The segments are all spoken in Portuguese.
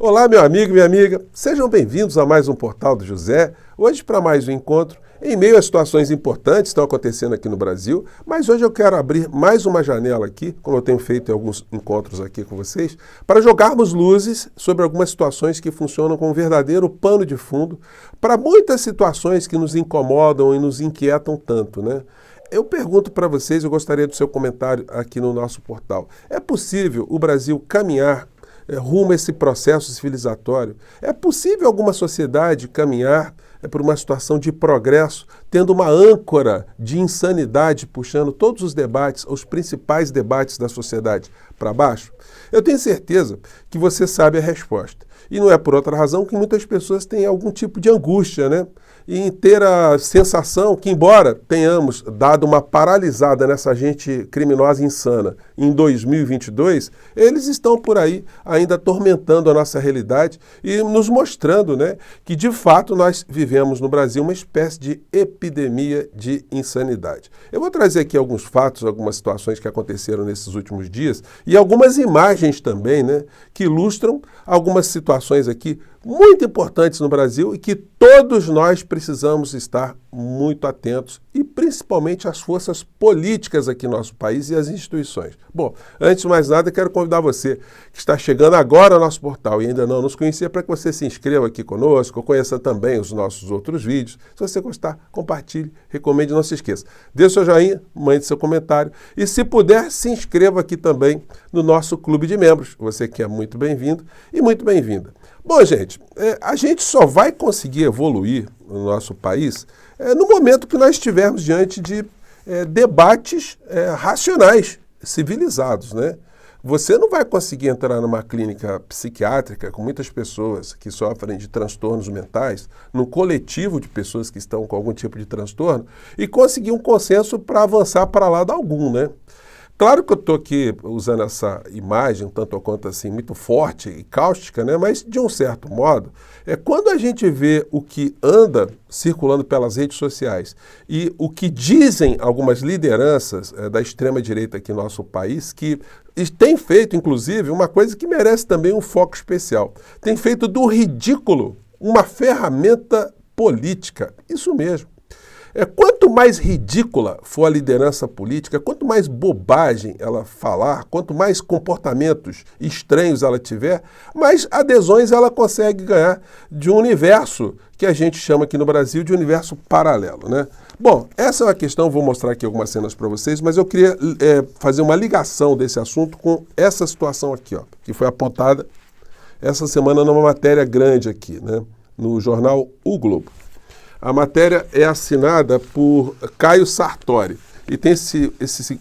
Olá, meu amigo e minha amiga, sejam bem-vindos a mais um Portal do José. Hoje para mais um encontro, em meio a situações importantes que estão acontecendo aqui no Brasil, mas hoje eu quero abrir mais uma janela aqui, como eu tenho feito em alguns encontros aqui com vocês, para jogarmos luzes sobre algumas situações que funcionam como um verdadeiro pano de fundo para muitas situações que nos incomodam e nos inquietam tanto, né? Eu pergunto para vocês, eu gostaria do seu comentário aqui no nosso portal. É possível o Brasil caminhar rumo a esse processo civilizatório? É possível alguma sociedade caminhar por uma situação de progresso, tendo uma âncora de insanidade puxando todos os debates, os principais debates da sociedade para baixo? Eu tenho certeza que você sabe a resposta. E não é por outra razão que muitas pessoas têm algum tipo de angústia, né? E em ter a sensação que, embora tenhamos dado uma paralisada nessa gente criminosa insana em 2022, eles estão por aí ainda atormentando a nossa realidade e nos mostrando, né, que de fato nós vivemos no Brasil uma espécie de epidemia de insanidade. Eu vou trazer aqui alguns fatos, algumas situações que aconteceram nesses últimos dias e algumas imagens também, né, que ilustram algumas situações aqui muito importantes no Brasil e que todos nós precisamos estar muito atentos e principalmente as forças políticas aqui no nosso país e as instituições. Bom, antes de mais nada, quero convidar você que está chegando agora ao nosso portal e ainda não nos conhecia para que você se inscreva aqui conosco, conheça também os nossos outros vídeos. Se você gostar, compartilhe, recomende, não se esqueça. Dê seu joinha, mande seu comentário e se puder, se inscreva aqui também no nosso clube de membros. Você que é muito bem-vindo e muito bem-vinda. Bom, gente, a gente só vai conseguir evoluir no nosso país no momento que nós estivermos diante de debates racionais, civilizados, né? Você não vai conseguir entrar numa clínica psiquiátrica com muitas pessoas que sofrem de transtornos mentais, num coletivo de pessoas que estão com algum tipo de transtorno, e conseguir um consenso para avançar para lado algum, né? Claro que eu estou aqui usando essa imagem, tanto ou quanto assim, muito forte e cáustica, né? Mas, de um certo modo, quando a gente vê o que anda circulando pelas redes sociais e o que dizem algumas lideranças da extrema-direita aqui no nosso país, que tem feito, inclusive, uma coisa que merece também um foco especial. Tem feito do ridículo uma ferramenta política. Isso mesmo. Quanto mais ridícula for a liderança política, quanto mais bobagem ela falar, quanto mais comportamentos estranhos ela tiver, mais adesões ela consegue ganhar de um universo que a gente chama aqui no Brasil de universo paralelo, né? Bom, essa é uma questão, vou mostrar aqui algumas cenas para vocês, mas eu queria fazer uma ligação desse assunto com essa situação aqui, ó, que foi apontada essa semana numa matéria grande aqui, né, no jornal O Globo. A matéria é assinada por Caio Sartori e tem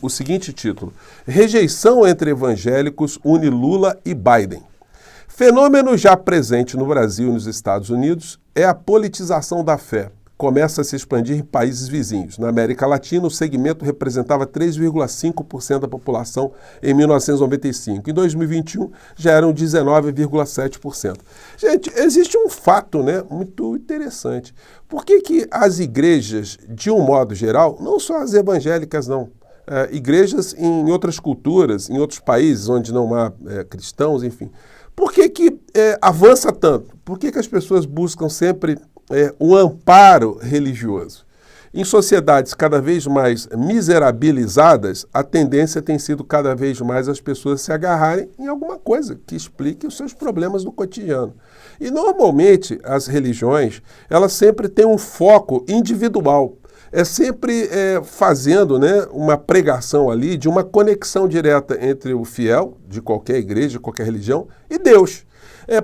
o seguinte título: Rejeição entre evangélicos une Lula e Biden. Fenômeno já presente no Brasil e nos Estados Unidos é a politização da fé. Começa a se expandir em países vizinhos. Na América Latina, o segmento representava 3,5% da população em 1995. Em 2021, já eram 19,7%. Gente, existe um fato, né, muito interessante. Por que as igrejas, de um modo geral, não só as evangélicas, não, igrejas em outras culturas, em outros países onde não há cristãos, enfim, por que avança tanto? Por que as pessoas buscam sempre um amparo religioso? Em sociedades cada vez mais miserabilizadas, a tendência tem sido cada vez mais as pessoas se agarrarem em alguma coisa que explique os seus problemas do cotidiano. E normalmente as religiões, elas sempre têm um foco individual. É sempre fazendo, né, uma pregação ali de uma conexão direta entre o fiel de qualquer igreja, de qualquer religião, e Deus.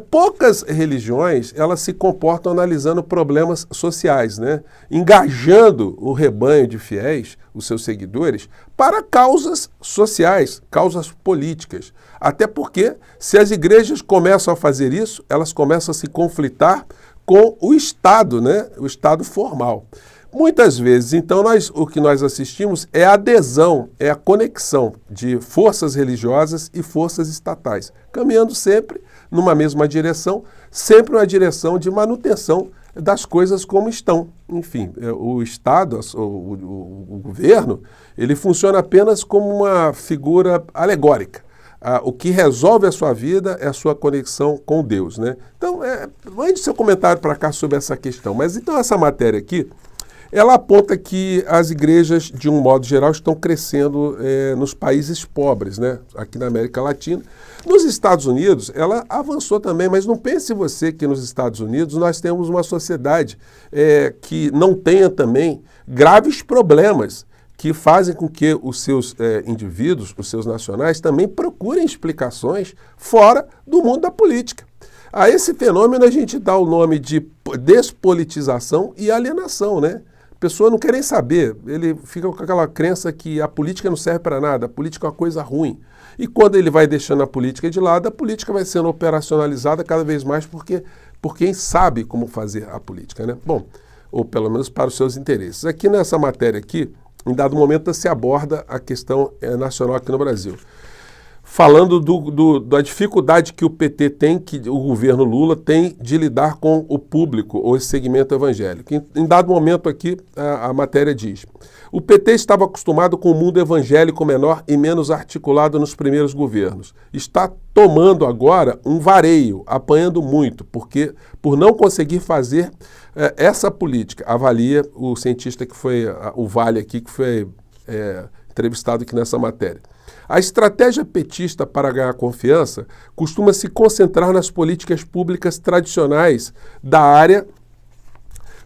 Poucas religiões, elas se comportam analisando problemas sociais, né? Engajando o rebanho de fiéis, os seus seguidores, para causas sociais, causas políticas. Até porque, se as igrejas começam a fazer isso, elas começam a se conflitar com o Estado, né? O Estado formal. Muitas vezes, então, o que nós assistimos é a adesão, é a conexão de forças religiosas e forças estatais, caminhando sempre numa mesma direção, sempre uma direção de manutenção das coisas como estão. Enfim, o Estado, o governo, ele funciona apenas como uma figura alegórica. o que resolve a sua vida é a sua conexão com Deus, né? Então, mande seu comentário para cá sobre essa questão. Mas então essa matéria aqui, ela aponta que as igrejas, de um modo geral, estão crescendo nos países pobres, né? Aqui na América Latina. Nos Estados Unidos, ela avançou também, mas não pense você que nos Estados Unidos nós temos uma sociedade que não tenha também graves problemas que fazem com que os seus indivíduos, os seus nacionais, também procurem explicações fora do mundo da política. A esse fenômeno a gente dá o nome de despolitização e alienação, né? A pessoa não quer nem saber, ele fica com aquela crença que a política não serve para nada, a política é uma coisa ruim. E quando ele vai deixando a política de lado, a política vai sendo operacionalizada cada vez mais por quem sabe como fazer a política, né? Bom, ou pelo menos para os seus interesses. Aqui nessa matéria aqui, em dado momento se aborda a questão nacional aqui no Brasil. Falando da dificuldade que o PT tem, que o governo Lula tem de lidar com o público, ou esse segmento evangélico. Em dado momento aqui, a matéria diz: o PT estava acostumado com o mundo evangélico menor e menos articulado nos primeiros governos. Está tomando agora um vareio, apanhando muito, porque por não conseguir fazer essa política, avalia o cientista que foi, o Vale aqui, que foi entrevistado aqui nessa matéria. A estratégia petista para ganhar confiança costuma se concentrar nas políticas públicas tradicionais da área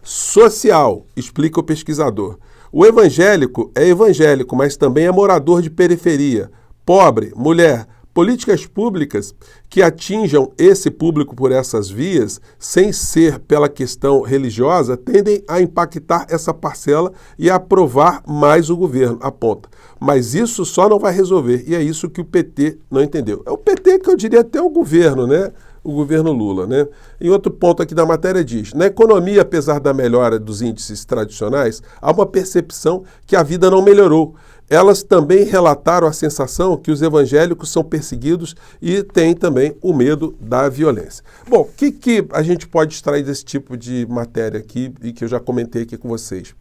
social, explica o pesquisador. O evangélico é evangélico, mas também é morador de periferia, pobre, mulher. Políticas públicas que atinjam esse público por essas vias, sem ser pela questão religiosa, tendem a impactar essa parcela e a aprovar mais o governo, aponta. Mas isso só não vai resolver, e é isso que o PT não entendeu. É o PT que eu diria até o governo, né? O governo Lula, né? E outro ponto aqui da matéria diz: na economia, apesar da melhora dos índices tradicionais, há uma percepção que a vida não melhorou. Elas também relataram a sensação que os evangélicos são perseguidos e têm também o medo da violência. Bom, o que a gente pode extrair desse tipo de matéria aqui e que eu já comentei aqui com vocês?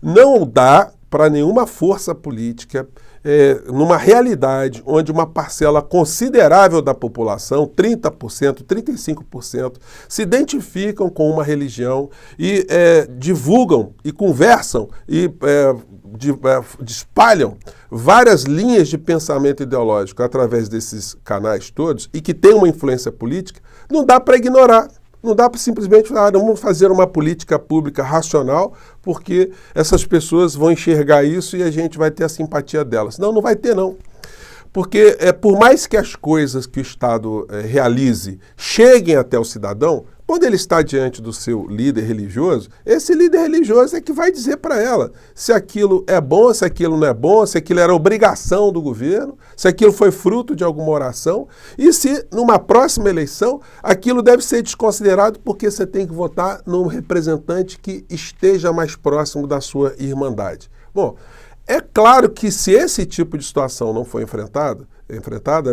Não dá para nenhuma força política, numa realidade onde uma parcela considerável da população, 30%, 35%, se identificam com uma religião e divulgam e conversam e espalham várias linhas de pensamento ideológico através desses canais todos e que tem uma influência política, não dá para ignorar. Não dá para simplesmente falar, vamos fazer uma política pública racional, porque essas pessoas vão enxergar isso e a gente vai ter a simpatia delas. Não, não vai ter não. Porque por mais que as coisas que o Estado realize cheguem até o cidadão, quando ele está diante do seu líder religioso, esse líder religioso é que vai dizer para ela se aquilo é bom, se aquilo não é bom, se aquilo era obrigação do governo, se aquilo foi fruto de alguma oração e se numa próxima eleição aquilo deve ser desconsiderado porque você tem que votar num representante que esteja mais próximo da sua irmandade. Bom, é claro que se esse tipo de situação não for enfrentada,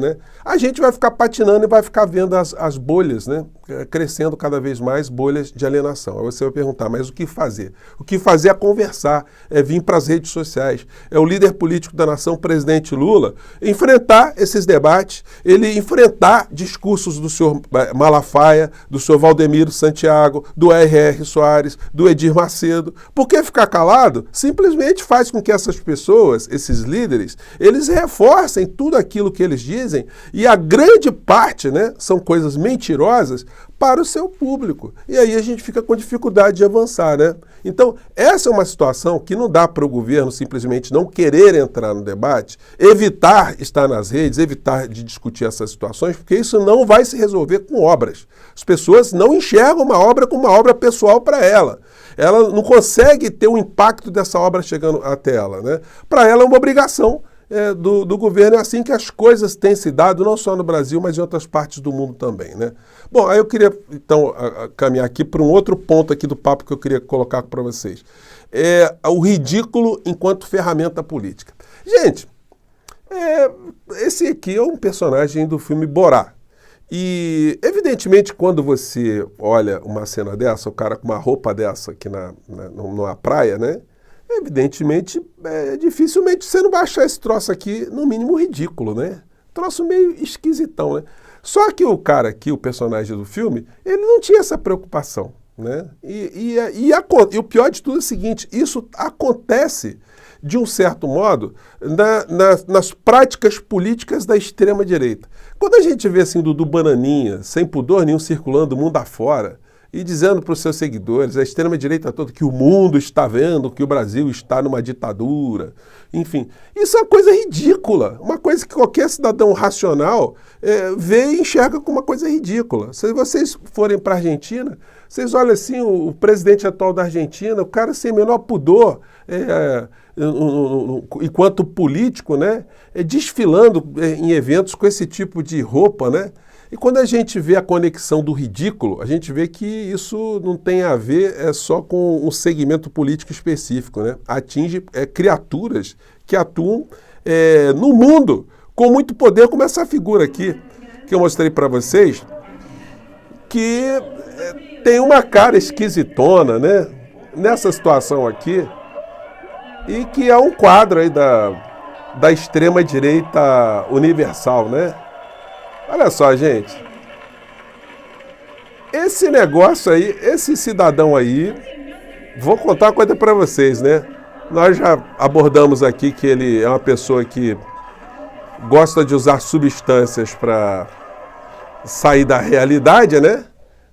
né, a gente vai ficar patinando e vai ficar vendo as bolhas, né, crescendo cada vez mais, bolhas de alienação. Aí você vai perguntar, mas o que fazer? O que fazer é conversar, é vir para as redes sociais. É o líder político da nação, o presidente Lula, enfrentar esses debates, ele enfrentar discursos do senhor Malafaia, do senhor Valdemiro Santiago, do R.R. Soares, do Edir Macedo. Por que ficar calado? Simplesmente faz com que essas pessoas, esses líderes, eles reforcem tudo aquilo que eles dizem e a grande parte, né, são coisas mentirosas para o seu público. E aí a gente fica com dificuldade de avançar, né? Então, essa é uma situação que não dá para o governo simplesmente não querer entrar no debate, evitar estar nas redes, evitar de discutir essas situações, porque isso não vai se resolver com obras. As pessoas não enxergam uma obra como uma obra pessoal para ela. Ela não consegue ter o impacto dessa obra chegando até ela, né? Para ela é uma obrigação do governo. É assim que as coisas têm se dado, não só no Brasil, mas em outras partes do mundo também, né? Bom, aí eu queria, então, caminhar aqui para um outro ponto aqui do papo que eu queria colocar para vocês. É o ridículo enquanto ferramenta política. Gente, esse aqui é um personagem do filme Borá. E, evidentemente, quando você olha uma cena dessa, o cara com uma roupa dessa aqui numa praia, né? Evidentemente, dificilmente você não vai achar esse troço aqui, no mínimo, ridículo, né? troço meio esquisitão, né? Só que o cara aqui, o personagem do filme, ele não tinha essa preocupação, né? E o pior de tudo é o seguinte, isso acontece, de um certo modo, nas práticas políticas da extrema-direita. Quando a gente vê assim Dudu Bananinha, sem pudor nenhum, circulando o mundo afora, e dizendo para os seus seguidores, a extrema-direita toda, que o mundo está vendo, que o Brasil está numa ditadura, enfim. Isso é uma coisa ridícula, uma coisa que qualquer cidadão racional vê e enxerga como uma coisa ridícula. Se vocês forem para a Argentina, vocês olham assim, o presidente atual da Argentina, o cara sem menor pudor, enquanto político, né, desfilando em eventos com esse tipo de roupa, né? E quando a gente vê a conexão do ridículo, a gente vê que isso não tem a ver só com um segmento político específico, né? Atinge criaturas que atuam no mundo com muito poder, como essa figura aqui, que eu mostrei para vocês, que tem uma cara esquisitona, né? Nessa situação aqui, e que é um quadro aí da extrema-direita universal, né? Olha só, gente, esse negócio aí, esse cidadão aí, vou contar uma coisa para vocês, né? Nós já abordamos aqui que ele é uma pessoa que gosta de usar substâncias para sair da realidade, né?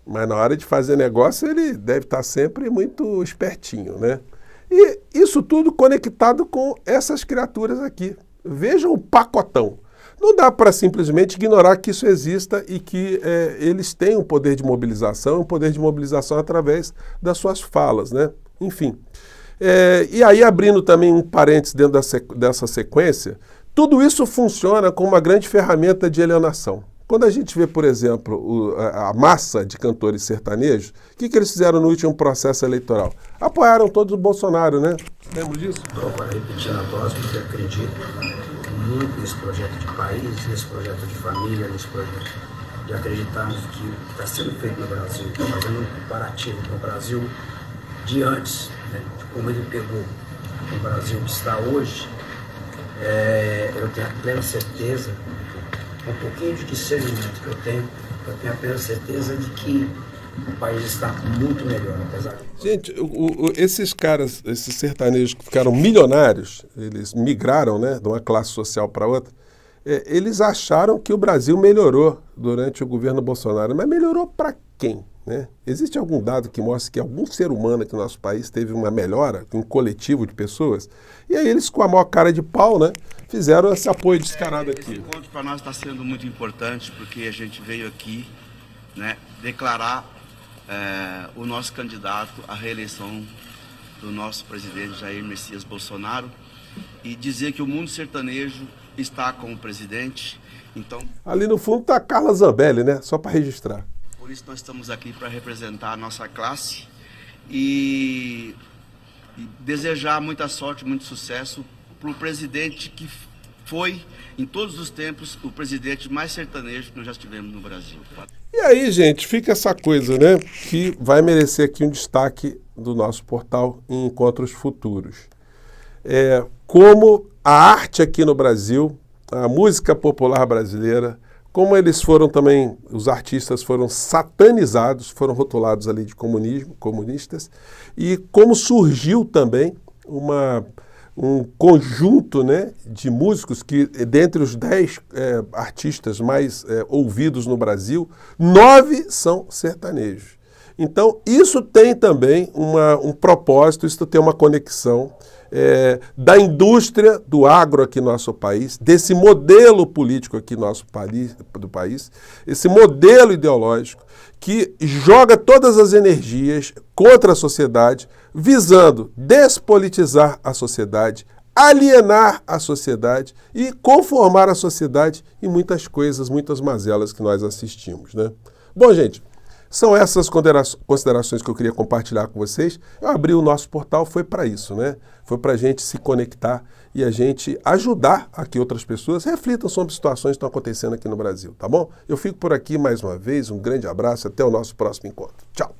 Mas na hora de fazer negócio ele deve estar sempre muito espertinho, né? E isso tudo conectado com essas criaturas aqui. Vejam o pacotão. Não dá para simplesmente ignorar que isso exista e que eles têm um poder de mobilização através das suas falas, né? Enfim. E aí, abrindo também um parênteses dentro dessa sequência, tudo isso funciona como uma grande ferramenta de alienação. Quando a gente vê, por exemplo, a massa de cantores sertanejos, o que eles fizeram no último processo eleitoral? Apoiaram todos o Bolsonaro, né? Lembra disso? Estou agora repetindo a dose, porque acredito muito nesse projeto de país, nesse projeto de família, nesse projeto de acreditarmos que está sendo feito no Brasil, está fazendo um comparativo com o Brasil de antes, né, de como ele pegou o Brasil que está hoje. Eu tenho a plena certeza, com um pouquinho de discernimento que eu tenho a plena certeza de que o país está muito melhor, apesar de... Gente, esses caras, esses sertanejos que ficaram milionários, eles migraram, né, de uma classe social para outra, eles acharam que o Brasil melhorou durante o governo Bolsonaro. Mas melhorou para quem? Né? Existe algum dado que mostre que algum ser humano aqui no nosso país teve uma melhora, um coletivo de pessoas? E aí eles, com a maior cara de pau, né, fizeram esse apoio descarado aqui. Esse encontro para nós está sendo muito importante, porque a gente veio aqui, né, declarar o nosso candidato à reeleição do nosso presidente Jair Messias Bolsonaro e dizer que o mundo sertanejo está com o presidente. Então, ali no fundo está a Carla Zambelli, né? Só para registrar. Por isso nós estamos aqui para representar a nossa classe e desejar muita sorte, muito sucesso para o presidente que foi, em todos os tempos, o presidente mais sertanejo que nós já tivemos no Brasil. E aí, gente, fica essa coisa, né, que vai merecer aqui um destaque do nosso portal em encontros futuros. Como a arte aqui no Brasil, a música popular brasileira, como eles foram também, os artistas foram satanizados, foram rotulados ali de comunistas, e como surgiu também um conjunto, né, de músicos que, dentre os 10 artistas mais ouvidos no Brasil, 9 são sertanejos. Então, isso tem também um propósito, isso tem uma conexão da indústria do agro aqui no nosso país, desse modelo político aqui no nosso país, esse modelo ideológico que joga todas as energias contra a sociedade, visando despolitizar a sociedade, alienar a sociedade e conformar a sociedade em muitas coisas, muitas mazelas que nós assistimos, né? Bom, gente, são essas considerações que eu queria compartilhar com vocês. Eu abri o nosso portal, foi para isso, né? Foi para a gente se conectar e a gente ajudar a que outras pessoas reflitam sobre situações que estão acontecendo aqui no Brasil, tá bom? Eu fico por aqui mais uma vez, um grande abraço, até o nosso próximo encontro. Tchau!